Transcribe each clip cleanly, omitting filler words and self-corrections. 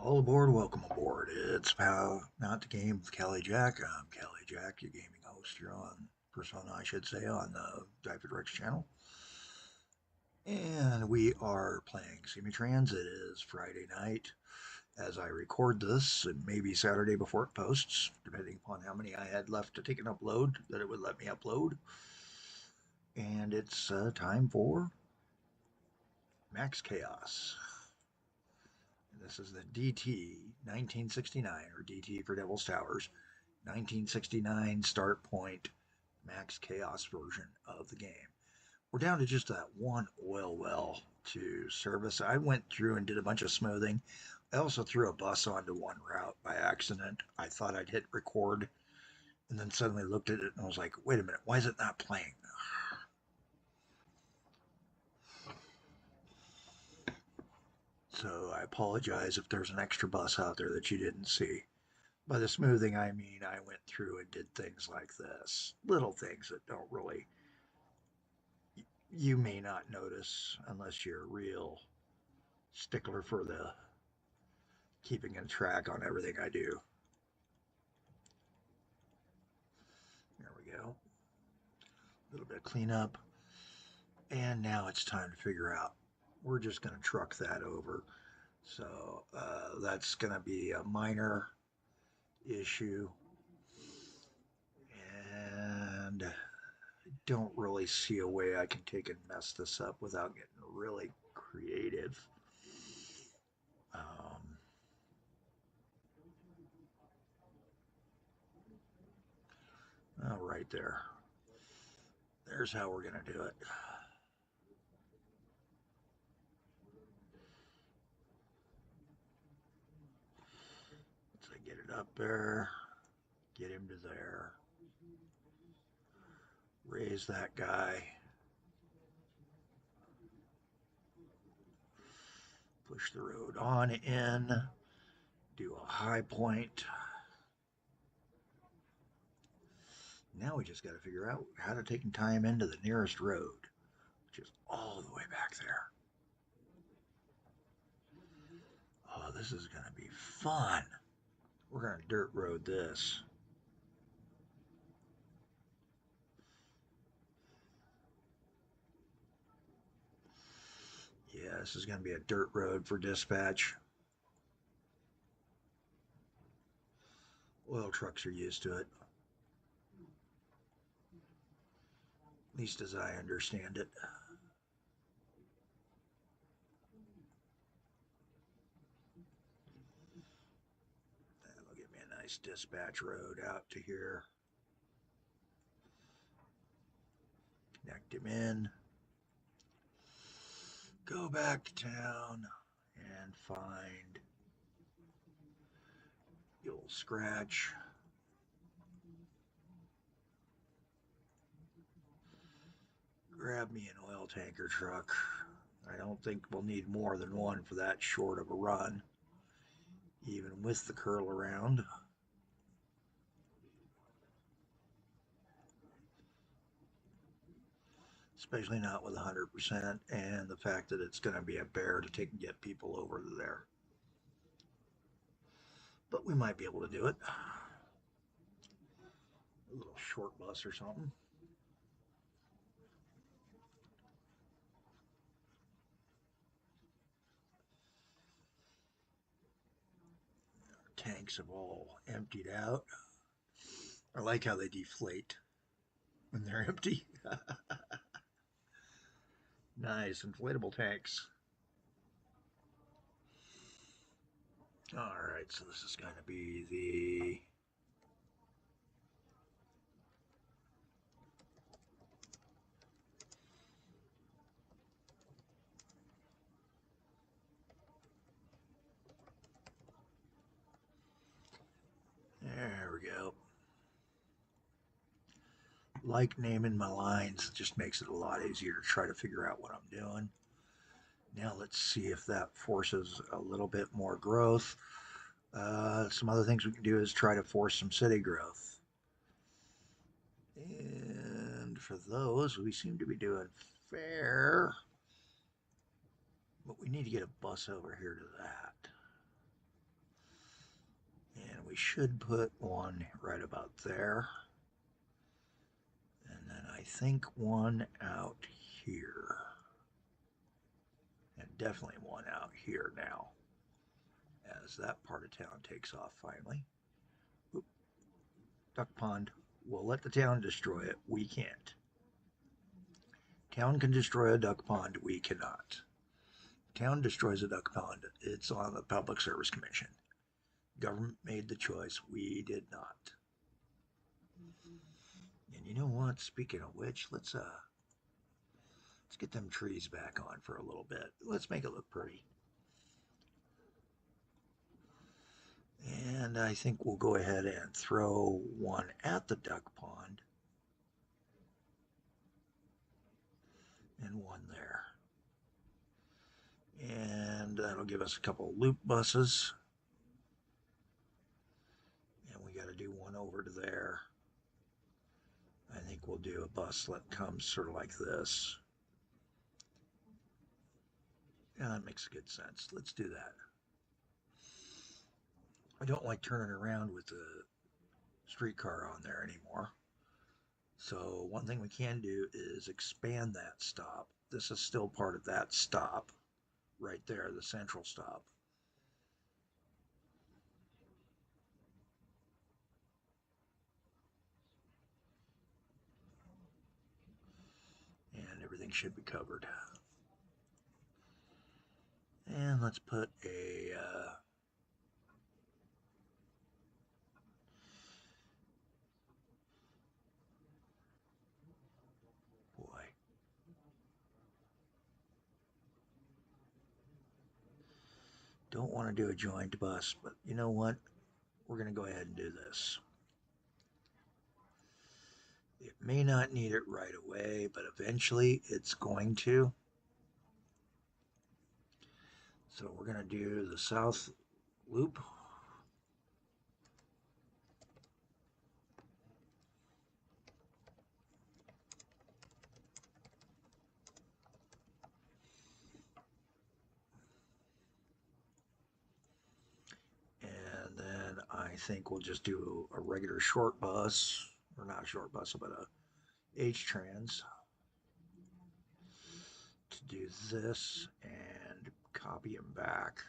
All aboard, welcome aboard. It's Not the Game with Callie Jack. I'm Callie Jack, your gaming host here persona, I should say, on the Dive Rex channel. And we are playing Simutrans. It is Friday night as I record this, and maybe Saturday before it posts, depending upon how many I had left to take an upload that it would let me upload. And it's time for Max Chaos. This is the DT1969, or DT for Devil's Towers, 1969 start point max chaos version of the game. We're down to just that one oil well to service. I went through and did a bunch of smoothing. I also threw a bus onto one route by accident. I thought I'd hit record and then suddenly looked at it and I was like, wait a minute, why is it not playing? So I apologize if there's an extra bus out there that you didn't see. By the smoothing, I mean I went through and did things like this. Little things that don't really, you may not notice unless you're a real stickler for the keeping in track on everything I do. There we go. A little bit of cleanup. And now it's time to figure out. We're just going to truck that over. So that's going to be a minor issue. And I don't really see a way I can take and mess this up without getting really creative. Right there. There's how we're going to do it. Once I get it up there, get him to there. Raise that guy. Push the road on in. Do a high point. Now we just got to figure out how to take time into the nearest road, which is all the way back there. Oh, this is going to be fun. We're going to dirt road this. Yeah, this is going to be a dirt road for dispatch. Oil trucks are used to it. At least as I understand it. That'll give me a nice dispatch road out to here. Connect him in. Go back to town and find the old scratch. Grab me an oil tanker truck. I don't think we'll need more than one for that short of a run, even with the curl around. Especially not with 100% and the fact that it's going to be a bear to take and get people over there. But we might be able to do it. A little short bus or something. Tanks have all emptied out. I like how they deflate when they're empty. Nice, inflatable tanks. Alright, so this is going to be the there we go. Like naming my lines, it just makes it a lot easier to try to figure out what I'm doing. Now let's see if that forces a little bit more growth. Some other things we can do is try to force some city growth. And for those, we seem to be doing fair. But we need to get a bus over here to that. we should put one right about there. And then I think one out here. And definitely one out here now, as that part of town takes off finally. Oop. Duck pond. We'll let the town destroy it. We can't. Town can destroy a duck pond. We cannot. Town destroys a duck pond. It's on the Public Service Commission. Government made the choice. We did not. And you know what? Speaking of which, let's get them trees back on for a little bit. Let's make it look pretty. And I think we'll go ahead and throw one at the duck pond. And one there. And that'll give us a couple loop buses. And we got to do one over to there. I think we'll do a bus that comes sort of like this. Yeah, that makes good sense. Let's do that. I don't like turning around with the streetcar on there anymore. So one thing we can do is expand that stop. This is still part of that stop right there, the central stop. And everything should be covered. And let's put a boy. Don't want to do a joined bus, but you know what? We're going to go ahead and do this. It may not need it right away, but eventually it's going to. So we're going to do the south loop. And then I think we'll just do a regular short bus, or not a short bus, but a H-Trans to do this and copy him back.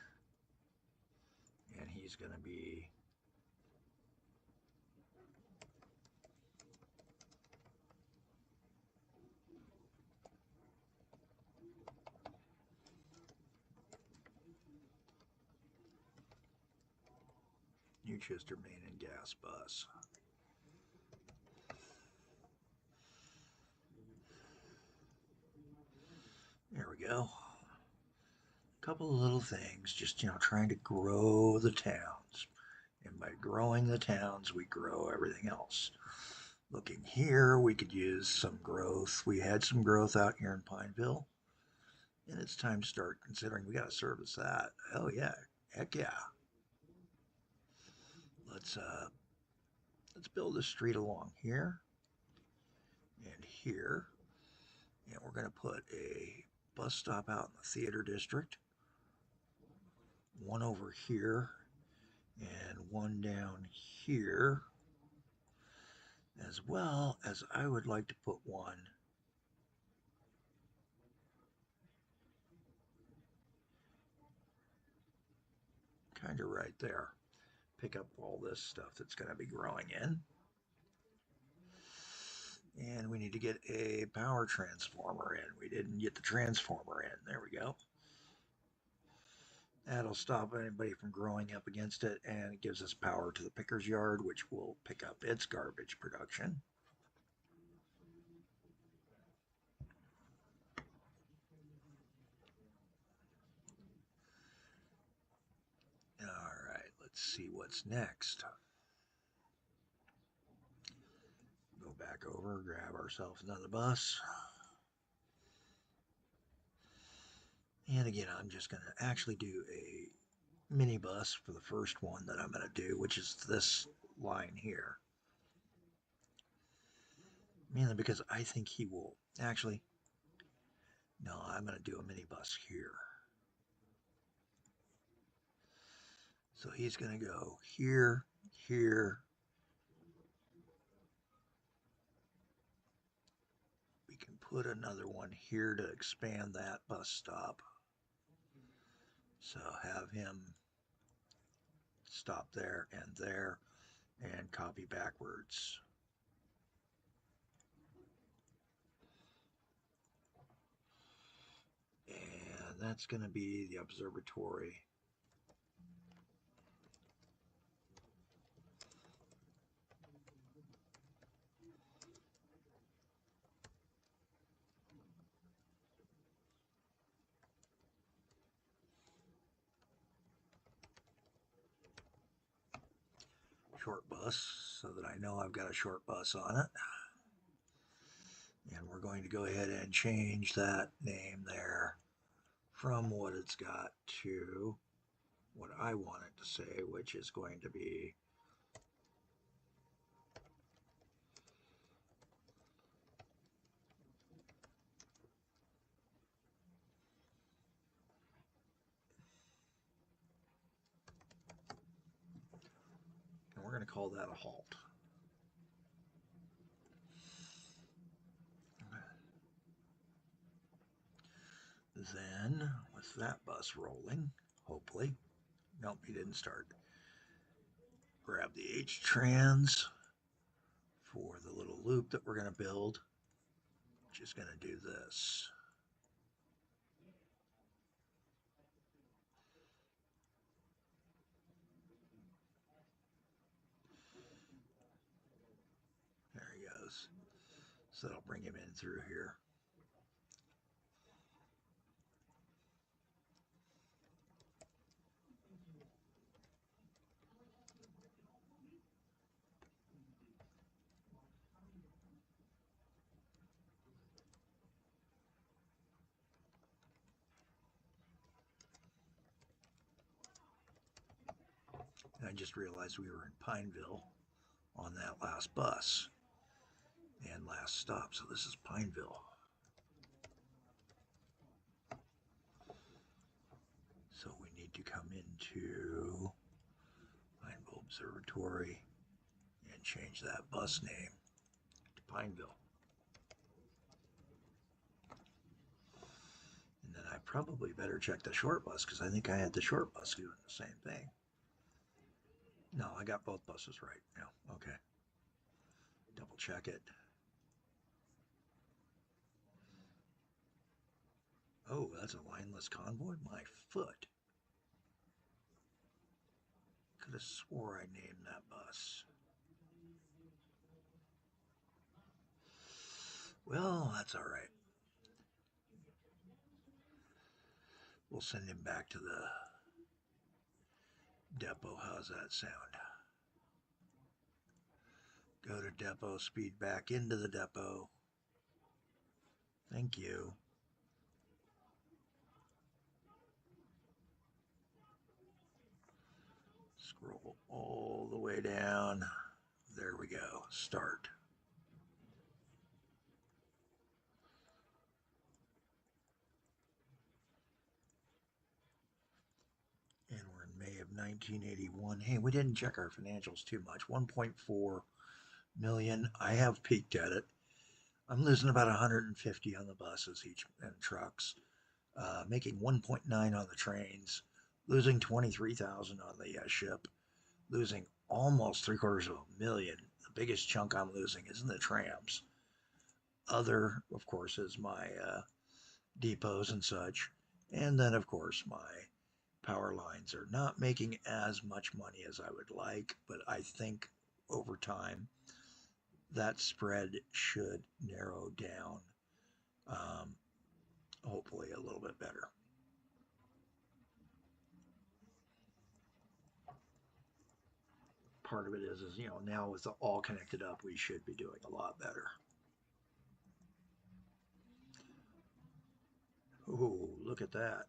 And he's going to be Newchester Main and Gas Bus. There we go. A couple of little things, just, trying to grow the towns. And by growing the towns, we grow everything else. Looking here, we could use some growth. We had some growth out here in Pineville. And it's time to start considering we got to service that. Oh yeah, heck yeah. Let's build a street along here and here. And we're going to put a bus stop out in the theater district. One over here and one down here. As well as I would like to put one kind of right there. Pick up all this stuff that's going to be growing in. And we need to get a power transformer in. We didn't get the transformer in. There we go. That'll stop anybody from growing up against it, and it gives us power to the picker's yard, which will pick up its garbage production. All right, let's see what's next. Go back over, grab ourselves another bus. And again, I'm just going to actually do a mini bus for the first one that I'm going to do, which is this line here. Mainly because I think he will actually, no, I'm going to do a mini bus here. So he's going to go here, here. We can put another one here to expand that bus stop. So have him stop there, and copy backwards. And that's going to be the observatory. Short bus, so that I know I've got a short bus on it. And we're going to go ahead and change that name there from what it's got to what I want it to say, which is going to be and we're going to call that a halt. Then, with that bus rolling, hopefully, nope, he didn't start. Grab the H-trans for the little loop that we're going to build, which is going to do this. There he goes. So that'll bring him in through here. And I just realized we were in Pineville on that last bus and last stop. So this is Pineville. So we need to come into Pineville Observatory and change that bus name to Pineville. And then I probably better check the short bus because I think I had the short bus doing the same thing. No, I got both buses right now. Okay. Double check it. Oh, that's a lineless convoy? My foot. Could have swore I named that bus. Well, that's all right. We'll send him back to the depot. How's that sound? Go to depot, speed back into the depot. Thank you. Scroll all the way down. There we go. Start. And we're in May of 1981. Hey, we didn't check our financials too much. 1.4 million. I have peeked at it. I'm losing about 150 on the buses each and trucks, making 1.9 on the trains, losing 23,000 on the ship, losing almost 750,000. The biggest chunk I'm losing is in the trams. Other, of course, is my depots and such. And then, of course, my power lines are not making as much money as I would like, but I think over time that spread should narrow down, hopefully a little bit better. Part of it is now with all connected up, we should be doing a lot better. Oh, look at that.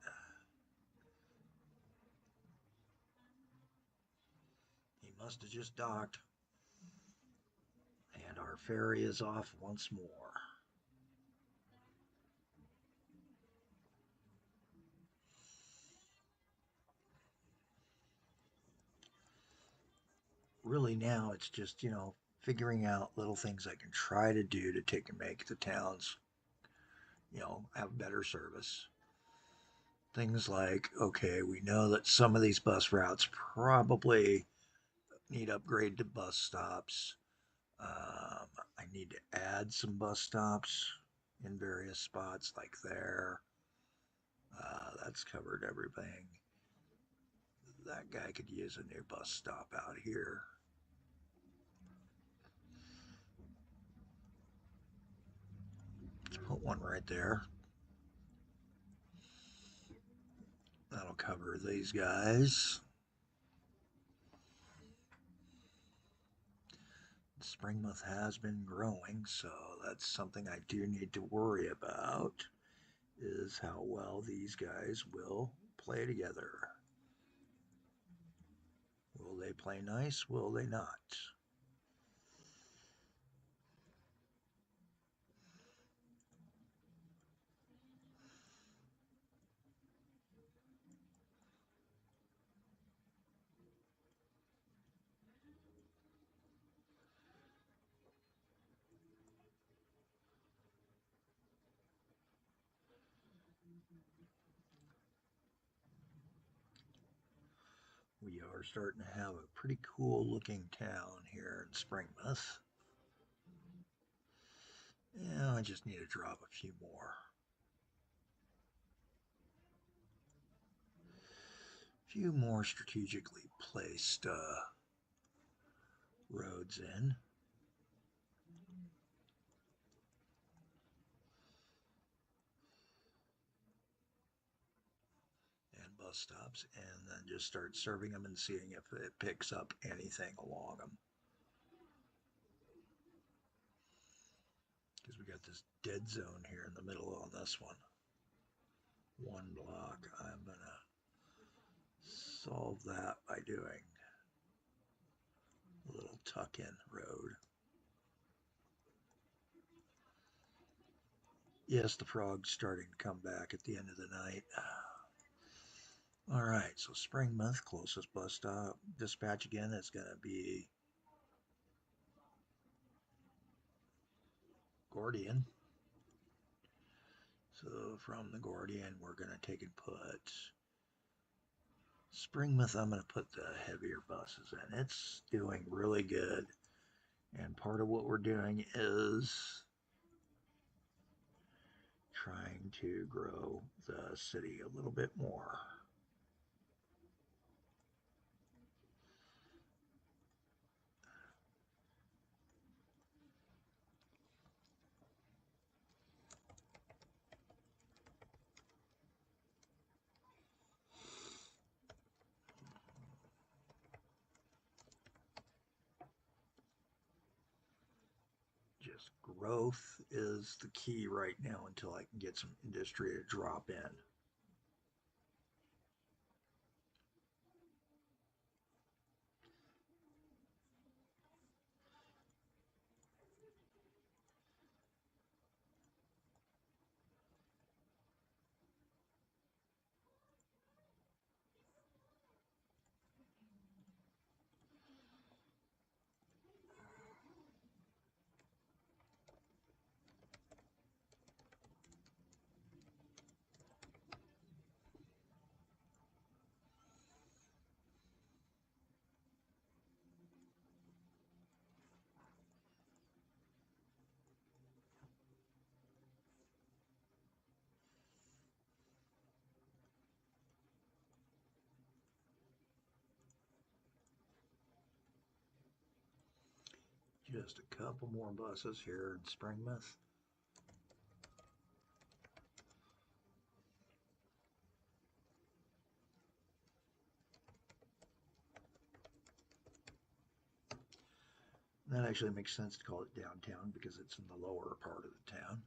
He must have just docked. And our ferry is off once more. really now it's just, figuring out little things I can try to do to take and make the towns, have better service. Things like, okay, we know that some of these bus routes probably need upgrade to bus stops. I need to add some bus stops in various spots like there. That's covered everything. That guy could use a new bus stop out here. Let's put one right there. That'll cover these guys. Springmouth has been growing, so that's something I do need to worry about, is how well these guys will play together. Will they play nice? Will they not? We are starting to have a pretty cool looking town here in Springmouth. Yeah, I just need to drop a few more. Few more strategically placed roads in. And bus stops, and then just start serving them and seeing if it picks up anything along them. Because we got this dead zone here in the middle on this one. One block. I'm going to solve that by doing a little tuck in road. Yes, the frog's starting to come back at the end of the night. All right, so Springmouth, closest bus stop. Dispatch again is going to be Gordian. So from the Gordian, we're going to take and put Springmouth. I'm going to put the heavier buses in. It's doing really good. And part of what we're doing is trying to grow the city a little bit more. Just growth is the key right now until I can get some industry to drop in. Just a couple more buses here in Springmouth. That actually makes sense to call it downtown because it's in the lower part of the town.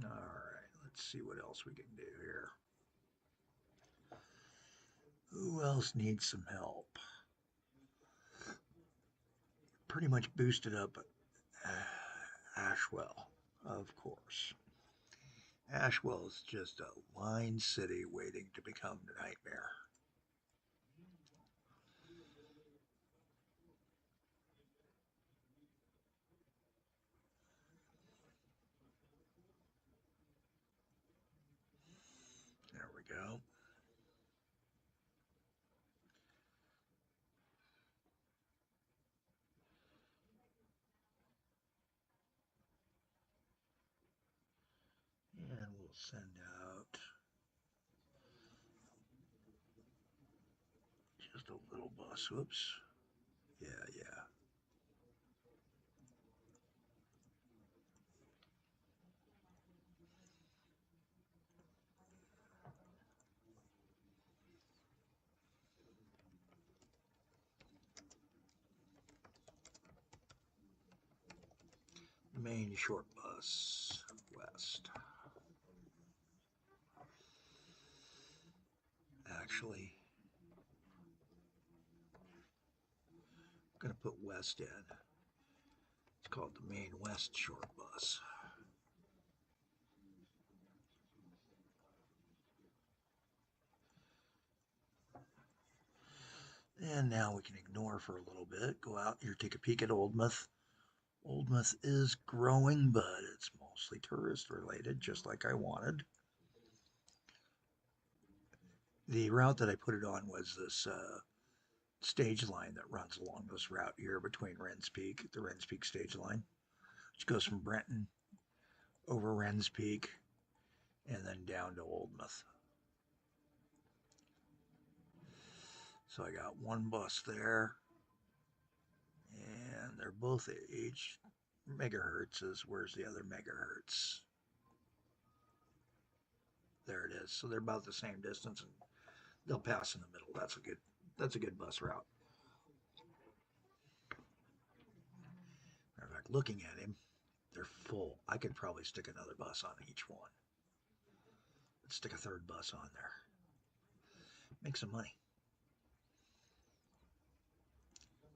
All right, let's see what else we can do here. Who else needs some help? Pretty much boosted up Ashwell, of course. Asheville is just a line city waiting to become a nightmare. There we go. And we'll send out just a little bus. Whoops. Yeah, yeah. Main short bus west. Actually, I'm going to put west in. It's called the Main West short bus. And now we can ignore for a little bit. Go out here, take a peek at Oldmouth. Oldmouth is growing, but it's mostly tourist related, just like I wanted. The route that I put it on was this stage line that runs along this route here between Wren's Peak, the Wren's Peak stage line, which goes from Brenton over Wren's Peak and then down to Oldmouth. So I got one bus there, and they're both 8 megahertz. Where's the other megahertz? There it is. So they're about the same distance, and they'll pass in the middle. That's a good bus route. Matter of fact, looking at him, they're full. I could probably stick another bus on each one. Let's stick a third bus on there. Make some money.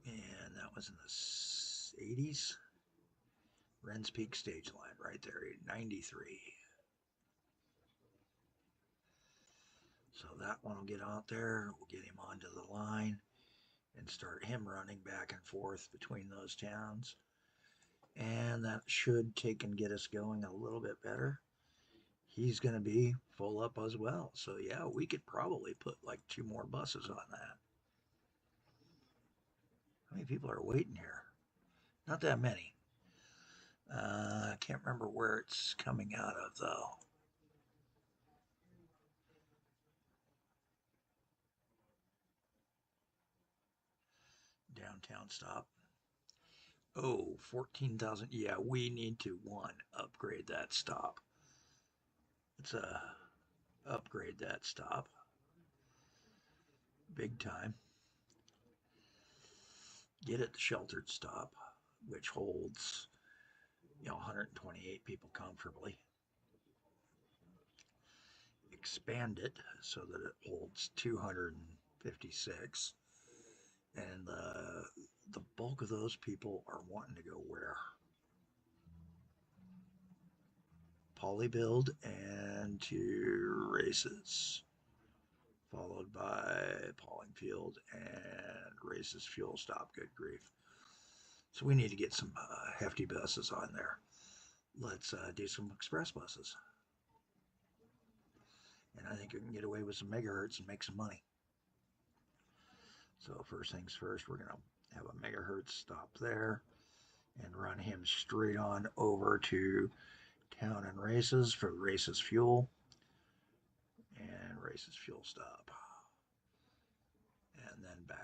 And that was in the 80s. Wren's Peak stage line right there, 93. So that one will get out there. We'll get him onto the line and start him running back and forth between those towns. And that should take and get us going a little bit better. He's going to be full up as well. So yeah, we could probably put like 2 more buses on that. How many people are waiting here? Not that many. I can't remember where it's coming out of though. Downtown stop. Oh, 14,000. Yeah, we need to upgrade that stop. Let's upgrade that stop. Big time. Get it the sheltered stop, which holds 128 people comfortably. Expand it so that it holds 256, and the bulk of those people are wanting to go where? Polybuild and to races, followed by Paulingfield and races fuel stop. Good grief. So we need to get some hefty buses on there. Let's do some express buses. And I think we can get away with some megahertz and make some money. So first things first, we're going to have a megahertz stop there and run him straight on over to Town and Races for Races Fuel and Races Fuel stop. And then back.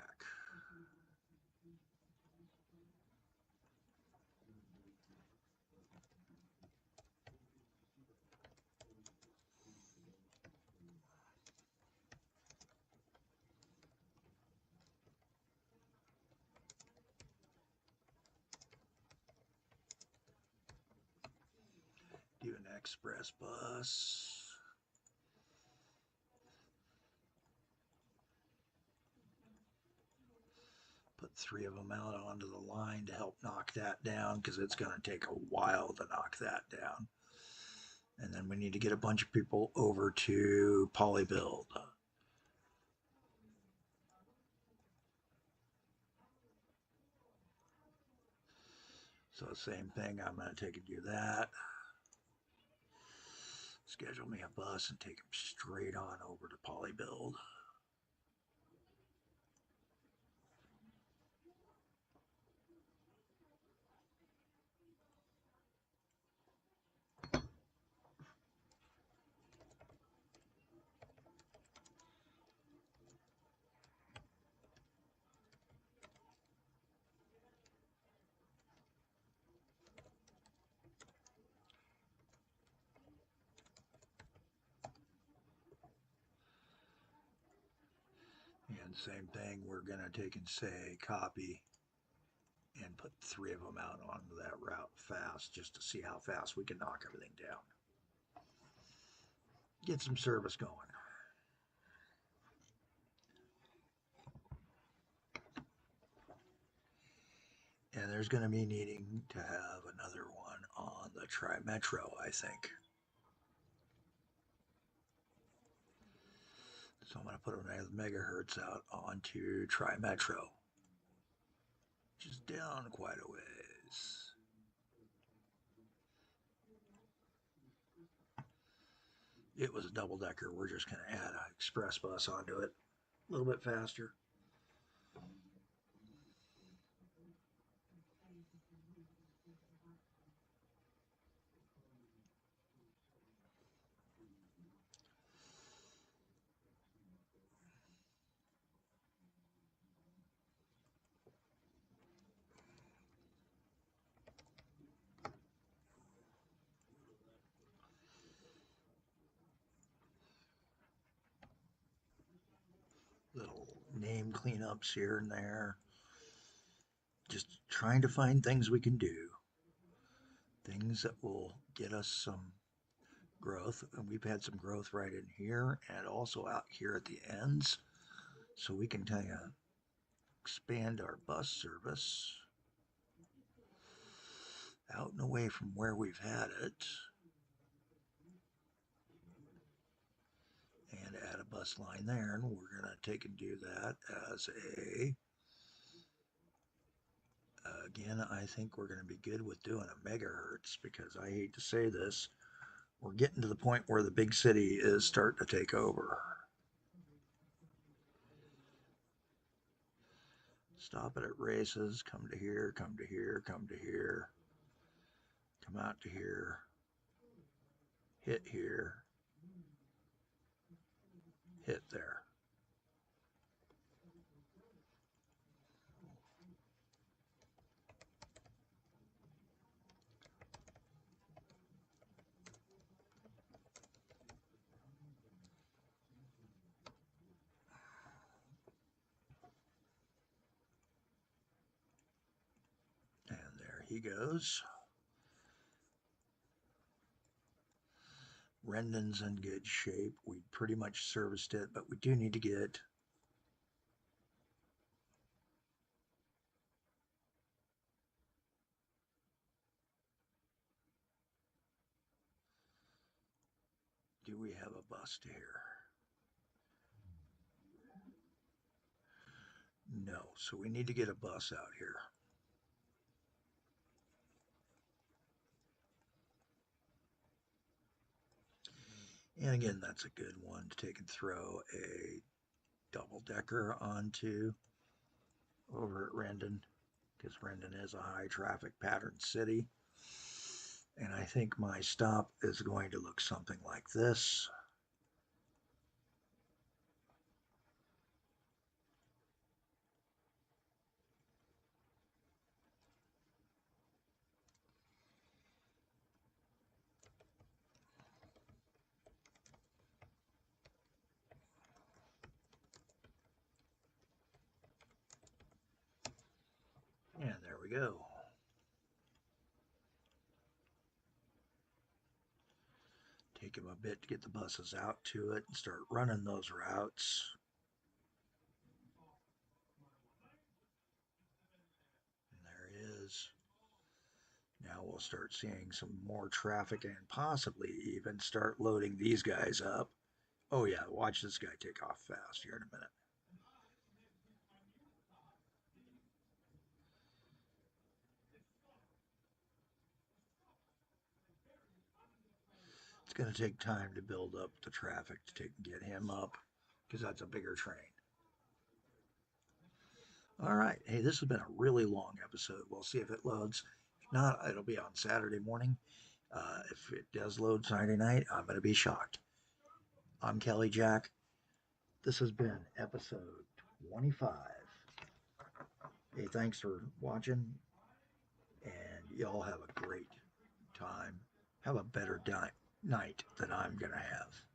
Do an express bus. Put 3 of them out onto the line to help knock that down because it's going to take a while to knock that down. And then we need to get a bunch of people over to polybuild. So same thing, I'm going to take and do that. Schedule me a bus and take them straight on over to polybuild. And same thing, we're going to take and say copy and put 3 of them out onto that route fast just to see how fast we can knock everything down. Get some service going. And there's going to be needing to have another one on the Tri-Metro, I think. So I'm going to put a megahertz out onto Tri-Metro, which is down quite a ways. It was a double decker. We're just going to add an express bus onto it a little bit faster. Little name cleanups here and there. Just trying to find things we can do. Things that will get us some growth. And we've had some growth right in here and also out here at the ends. So we can kind of expand our bus service out and away from where we've had it. And add a bus line there, and we're going to take and do that as a, again, I think we're going to be good with doing a megahertz, because I hate to say this, we're getting to the point where the big city is starting to take over. Stop it at races, come to here, come to here, come to here, come out to here, hit here, hit there. And there he goes. Rendon's in good shape. We pretty much serviced it, but we do need to get do we have a bus to here? No, so we need to get a bus out here. And again, that's a good one to take and throw a double decker onto over at Rendon, because Rendon is a high traffic pattern city. And I think my stop is going to look something like this. And there we go. Take him a bit to get the buses out to it and start running those routes. And there he is. Now now we'll start seeing some more traffic and possibly even start loading these guys up. Oh yeah, watch this guy take off fast here in a minute. It's going to take time to build up the traffic to get him up because that's a bigger train. All right. Hey, this has been a really long episode. We'll see if it loads. If not, it'll be on Saturday morning. If it does load Saturday night, I'm going to be shocked. I'm Kelly Jack. This has been episode 25. Hey, thanks for watching, and y'all have a great time. Have a better night than I'm going to have.